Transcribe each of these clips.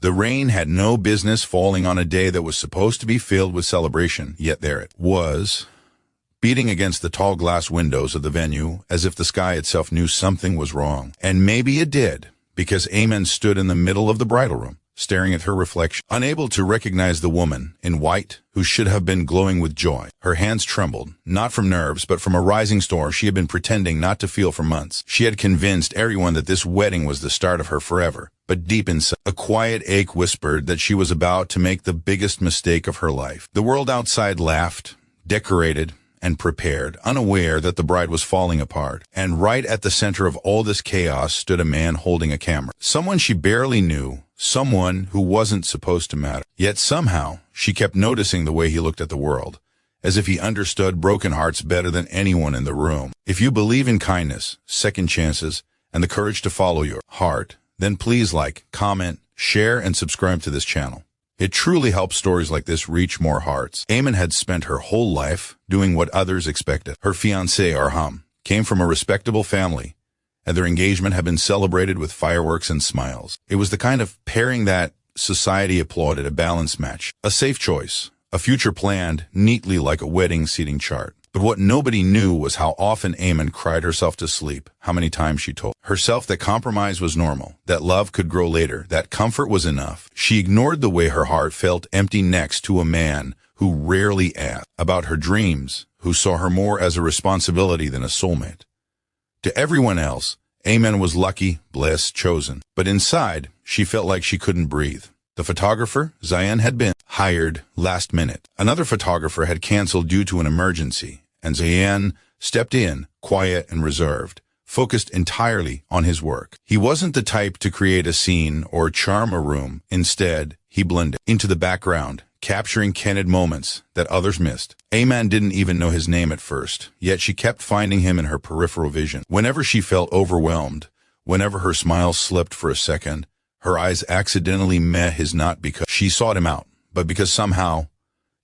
The rain had no business falling on a day that was supposed to be filled with celebration, yet there it was, beating against the tall glass windows of the venue as if the sky itself knew something was wrong. And maybe it did, because Aiman stood in the middle of the bridal room, staring at her reflection, unable to recognize the woman in white who should have been glowing with joy. Her hands trembled, not from nerves, but from a rising storm she had been pretending not to feel for months. She had convinced everyone that this wedding was the start of her forever, but deep inside, a quiet ache whispered that she was about to make the biggest mistake of her life. The world outside laughed, decorated, and prepared, unaware that the bride was falling apart. And right at the center of all this chaos stood a man holding a camera. Someone she barely knew, someone who wasn't supposed to matter. Yet somehow, she kept noticing the way he looked at the world, as if he understood broken hearts better than anyone in the room. If you believe in kindness, second chances, and the courage to follow your heart, then please like, comment, share, and subscribe to this channel. It truly helps stories like this reach more hearts. Aiman had spent her whole life doing what others expected. Her fiancé, Arham, came from a respectable family, and their engagement had been celebrated with fireworks and smiles. It was the kind of pairing that society applauded, a balanced match, a safe choice, a future planned neatly like a wedding seating chart. But what nobody knew was how often Aiman cried herself to sleep, how many times she told herself that compromise was normal, that love could grow later, that comfort was enough. She ignored the way her heart felt empty next to a man who rarely asked about her dreams, who saw her more as a responsibility than a soulmate. To everyone else, Aiman was lucky, blessed, chosen. But inside, she felt like she couldn't breathe. The photographer, Zayan, had been hired last minute. Another photographer had canceled due to an emergency, and Zayan stepped in, quiet and reserved, focused entirely on his work. He wasn't the type to create a scene or charm a room. Instead, he blended into the background, capturing candid moments that others missed. Aiman didn't even know his name at first, yet she kept finding him in her peripheral vision. Whenever she felt overwhelmed, whenever her smile slipped for a second, her eyes accidentally met his, not because she sought him out, but because somehow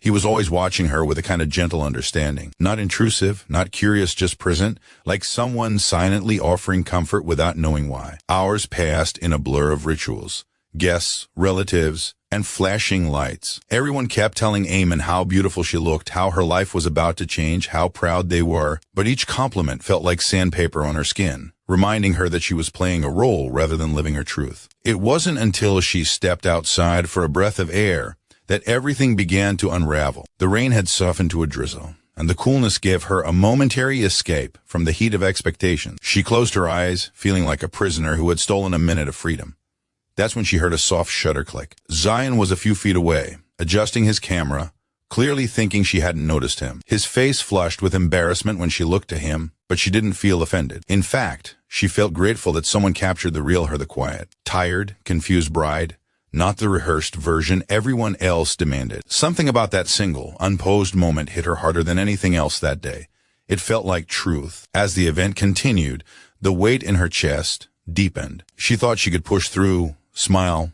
he was always watching her with a kind of gentle understanding. Not intrusive, not curious, just present, like someone silently offering comfort without knowing why. Hours passed in a blur of rituals, guests, relatives, and flashing lights. Everyone kept telling Aiman how beautiful she looked, how her life was about to change, how proud they were, but each compliment felt like sandpaper on her skin, reminding her that she was playing a role rather than living her truth. It wasn't until she stepped outside for a breath of air that everything began to unravel. The rain had softened to a drizzle, and the coolness gave her a momentary escape from the heat of expectation. She closed her eyes, feeling like a prisoner who had stolen a minute of freedom. That's when she heard a soft shutter click. Zayan was a few feet away, adjusting his camera, clearly thinking she hadn't noticed him. His face flushed with embarrassment when she looked at him, but she didn't feel offended. In fact, she felt grateful that someone captured the real her, the quiet, tired, confused bride, not the rehearsed version everyone else demanded. Something about that single, unposed moment hit her harder than anything else that day. It felt like truth. As the event continued, the weight in her chest deepened. She thought she could push through, smile,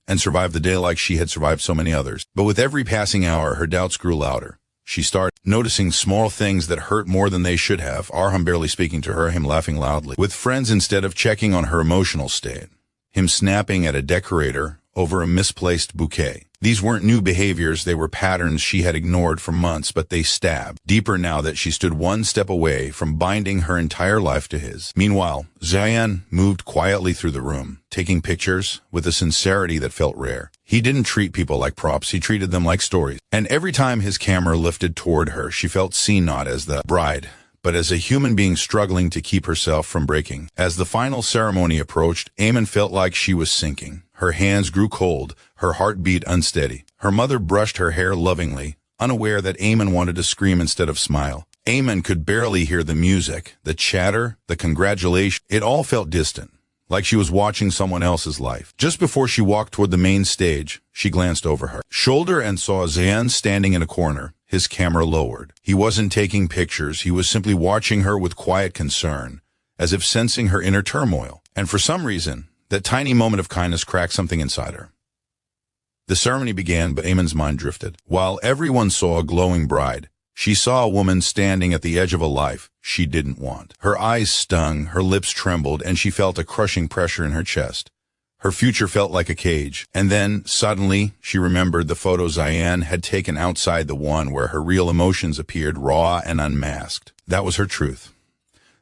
and survive the day like she had survived so many others. But with every passing hour, her doubts grew louder. She started noticing small things that hurt more than they should have. Arham barely speaking to her, him laughing loudly with friends instead of checking on her emotional state, him snapping at a decorator over a misplaced bouquet. These weren't new behaviors, they were patterns she had ignored for months, but they stabbed deeper now that she stood one step away from binding her entire life to his. Meanwhile, Zayan moved quietly through the room, taking pictures with a sincerity that felt rare. He didn't treat people like props, he treated them like stories. And every time his camera lifted toward her, she felt seen not as the bride, but as a human being struggling to keep herself from breaking. As the final ceremony approached, Aiman felt like she was sinking. Her hands grew cold, her heart beat unsteady. Her mother brushed her hair lovingly, unaware that Aiman wanted to scream instead of smile. Aiman could barely hear the music, the chatter, the congratulations. It all felt distant, like she was watching someone else's life. Just before she walked toward the main stage, she glanced over her shoulder and saw Zayan standing in a corner, his camera lowered. He wasn't taking pictures, he was simply watching her with quiet concern, as if sensing her inner turmoil. And for some reason, that tiny moment of kindness cracked something inside her. The ceremony began, but Aiman's mind drifted. While everyone saw a glowing bride, she saw a woman standing at the edge of a life she didn't want. Her eyes stung, her lips trembled, and she felt a crushing pressure in her chest. Her future felt like a cage. And then, suddenly, she remembered the photo Zian had taken outside the one where her real emotions appeared raw and unmasked. That was her truth.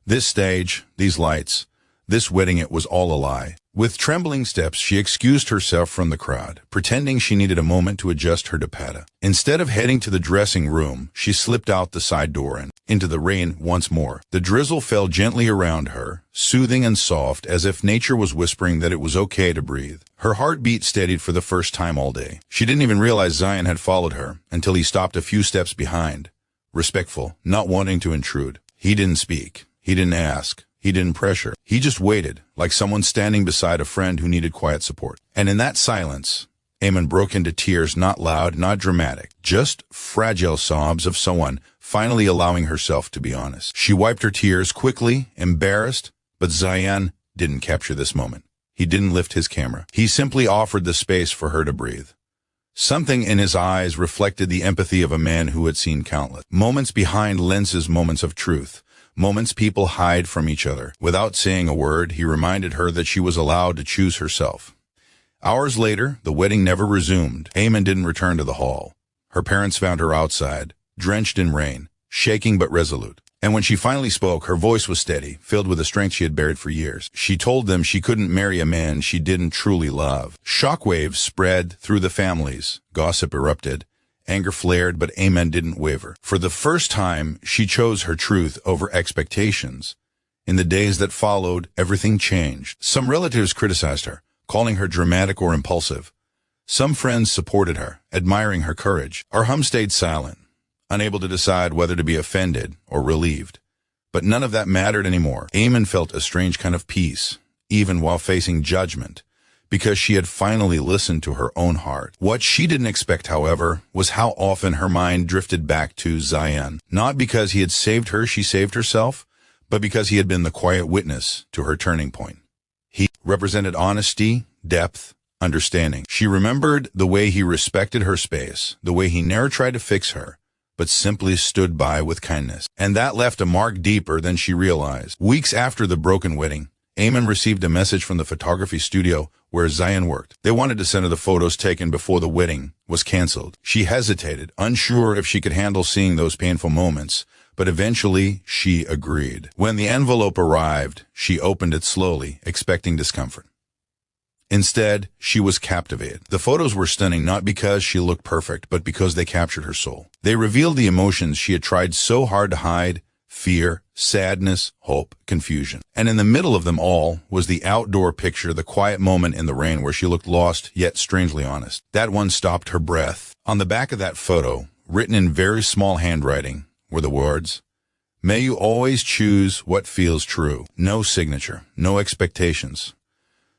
This stage, these lights, this wedding, it was all a lie. With trembling steps, she excused herself from the crowd, pretending she needed a moment to adjust her dupatta. Instead of heading to the dressing room, she slipped out the side door and into the rain once more. The drizzle fell gently around her, soothing and soft, as if nature was whispering that it was okay to breathe. Her heartbeat steadied for the first time all day. She didn't even realize Zion had followed her until he stopped a few steps behind, respectful, not wanting to intrude. He didn't speak. He didn't ask. He didn't pressure. He just waited, like someone standing beside a friend who needed quiet support. And in that silence, Aiman broke into tears, not loud, not dramatic, just fragile sobs of someone finally allowing herself to be honest. She wiped her tears quickly, embarrassed, but Zion didn't capture this moment. He didn't lift his camera. He simply offered the space for her to breathe. Something in his eyes reflected the empathy of a man who had seen countless moments behind lenses, moments of truth. Moments people hide from each other. Without saying a word, he reminded her that she was allowed to choose herself. Hours later, the wedding never resumed. Aiman didn't return to the hall. Her parents found her outside, drenched in rain, shaking but resolute. And when she finally spoke, her voice was steady, filled with a strength she had buried for years. She told them she couldn't marry a man she didn't truly love. Shockwaves spread through the families. Gossip erupted. Anger flared, but Aiman didn't waver. For the first time, she chose her truth over expectations. In the days that followed, everything changed. Some relatives criticized her, calling her dramatic or impulsive. Some friends supported her, admiring her courage. Arham stayed silent, unable to decide whether to be offended or relieved. But none of that mattered anymore. Aiman felt a strange kind of peace, even while facing judgment, because she had finally listened to her own heart. What she didn't expect, however, was how often her mind drifted back to Zion. Not because he had saved her, she saved herself, but because he had been the quiet witness to her turning point. He represented honesty, depth, understanding. She remembered the way he respected her space, the way he never tried to fix her, but simply stood by with kindness. And that left a mark deeper than she realized. Weeks after the broken wedding, Aiman received a message from the photography studio where Zion worked. They wanted to send her the photos taken before the wedding was canceled. She hesitated, unsure if she could handle seeing those painful moments, but eventually she agreed. When the envelope arrived, she opened it slowly, expecting discomfort. Instead, she was captivated. The photos were stunning not because she looked perfect, but because they captured her soul. They revealed the emotions she had tried so hard to hide: fear, sadness, hope, confusion. And in the middle of them all was the outdoor picture, the quiet moment in the rain where she looked lost yet strangely honest. That one stopped her breath. On the back of that photo, written in very small handwriting, were the words, "May you always choose what feels true." No signature, no expectations.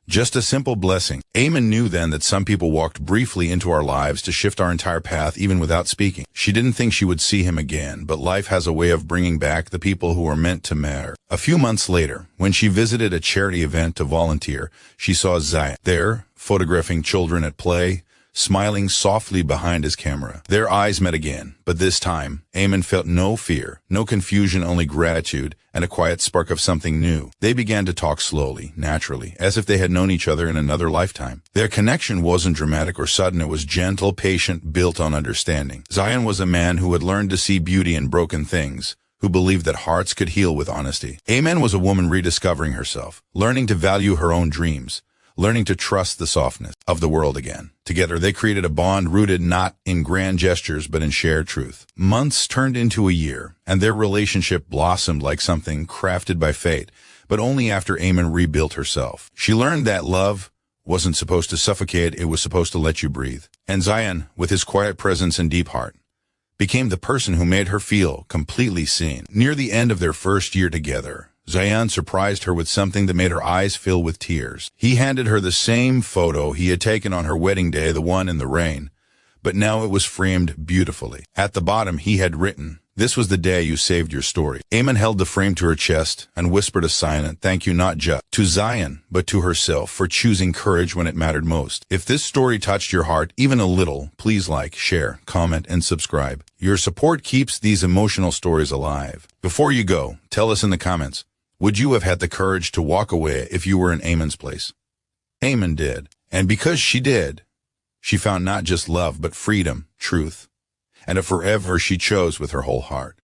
Just a simple blessing. Aiman knew then that some people walked briefly into our lives to shift our entire path even without speaking. She didn't think she would see him again, but life has a way of bringing back the people who are meant to matter. A few months later, when she visited a charity event to volunteer, she saw Zion there, photographing children at play, smiling softly behind his camera. Their eyes met again, but this time, Aiman felt no fear, no confusion, only gratitude, and a quiet spark of something new. They began to talk slowly, naturally, as if they had known each other in another lifetime. Their connection wasn't dramatic or sudden, it was gentle, patient, built on understanding. Zion was a man who had learned to see beauty in broken things, who believed that hearts could heal with honesty. Aiman was a woman rediscovering herself, learning to value her own dreams, learning to trust the softness of the world again. Together, they created a bond rooted not in grand gestures but in shared truth. Months turned into a year, and their relationship blossomed like something crafted by fate, but only after Aiman rebuilt herself. She learned that love wasn't supposed to suffocate, it was supposed to let you breathe. And Zion, with his quiet presence and deep heart, became the person who made her feel completely seen. Near the end of their first year together, Zion surprised her with something that made her eyes fill with tears. He handed her the same photo he had taken on her wedding day, the one in the rain, but now it was framed beautifully. At the bottom he had written, "This was the day you saved your story." Aiman held the frame to her chest and whispered a silent thank you, not just to Zion, but to herself for choosing courage when it mattered most. If this story touched your heart even a little, please like, share, comment, and subscribe. Your support keeps these emotional stories alive. Before you go, tell us in the comments, would you have had the courage to walk away if you were in Aiman's place? Aiman did, and because she did, she found not just love but freedom, truth, and a forever she chose with her whole heart.